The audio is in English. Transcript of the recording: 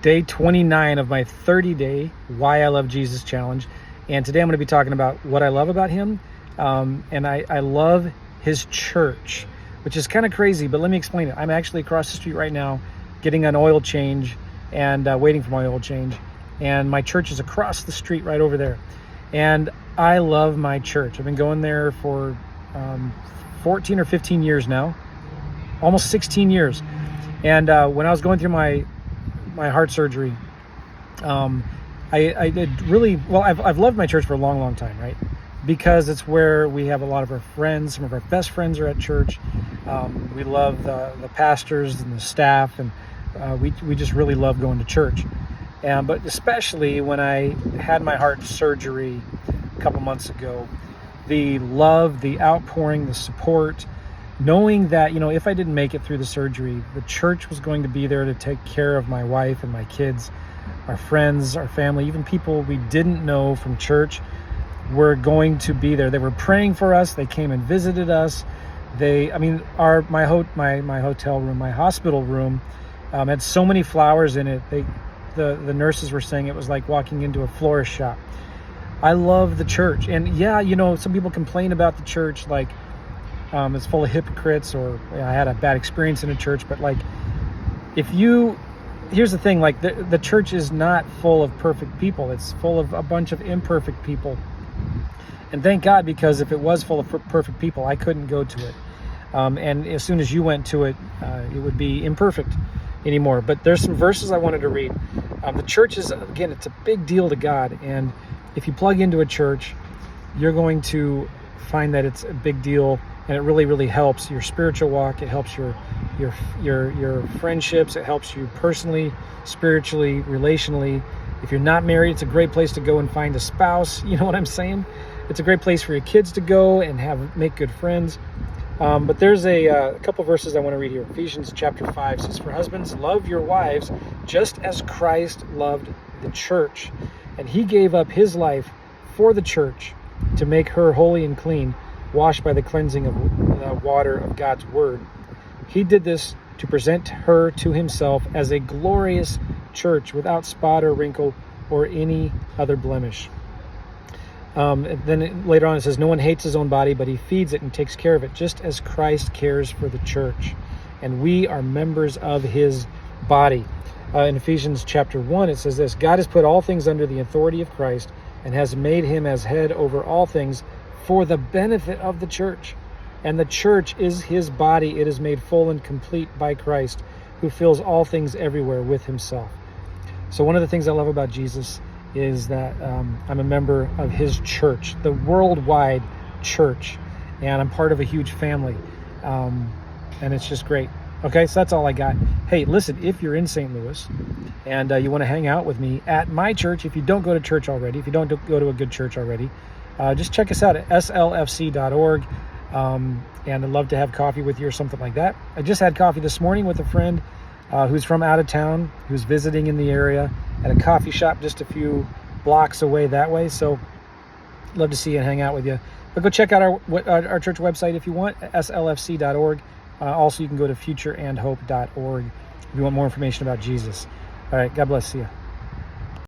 day 29 of my 30-day Why I Love Jesus challenge. And today I'm going to be talking about what I love about him. And I love his church, which is kind of crazy, but let me explain it. I'm actually across the street right now getting an oil change and waiting for my oil change. And my church is across the street right over there. And I love my church. I've been going there for 14 or 15 years now, almost 16 years. And when I was going through my heart surgery, I did really well. I've loved my church for a long time, right? Because it's where we have a lot of our friends. Some of our best friends are at church. We love the pastors and the staff, and we just really love going to church. But especially when I had my heart surgery a couple months ago, the love, the outpouring, the support, knowing that, if I didn't make it through the surgery, the church was going to be there to take care of my wife and my kids, our friends, our family, even people we didn't know from church were going to be there. They were praying for us. They came and visited us. My hotel room, my hospital room, had so many flowers in it. The nurses were saying it was like walking into a florist shop. I love the church. And some people complain about the church, like it's full of hypocrites, or I had a bad experience in a church. But here's the thing, the church is not full of perfect people. It's full of a bunch of imperfect people. And thank God, because if it was full of perfect people, I couldn't go to it. And as soon as you went to it, it would be imperfect anymore. But there's some verses I wanted to read. The church is, again, it's a big deal to God. And if you plug into a church, you're going to find that it's a big deal, and it really, really helps your spiritual walk. It helps your friendships. It helps you personally, spiritually, relationally. If you're not married, it's a great place to go and find a spouse. You know what I'm saying? It's a great place for your kids to go and make good friends. But there's a couple verses I want to read here. Ephesians chapter 5 says, "For husbands, love your wives just as Christ loved the church, and he gave up his life for the church to make her holy and clean, washed by the cleansing of the water of God's word. He did this to present her to himself as a glorious church without spot or wrinkle or any other blemish." And then later on it says, "No one hates his own body, but he feeds it and takes care of it, just as Christ cares for the church. And we are members of his body." In Ephesians chapter 1, it says this, "God has put all things under the authority of Christ and has made him as head over all things for the benefit of the church. And the church is his body. It is made full and complete by Christ, who fills all things everywhere with himself." So one of the things I love about Jesus is that I'm a member of his church, the worldwide church, and I'm part of a huge family, and it's just great. Okay, so that's all I got. Hey, listen, if you're in St. Louis and you want to hang out with me at my church, if you don't go to church already, if you don't go to a good church already, just check us out at slfc.org, and I'd love to have coffee with you or something like that. I just had coffee this morning with a friend who's from out of town, who's visiting in the area at a coffee shop just a few blocks away that way. So love to see you and hang out with you. But go check out our church website if you want, slfc.org. Also, you can go to futureandhope.org if you want more information about Jesus. All right, God bless you.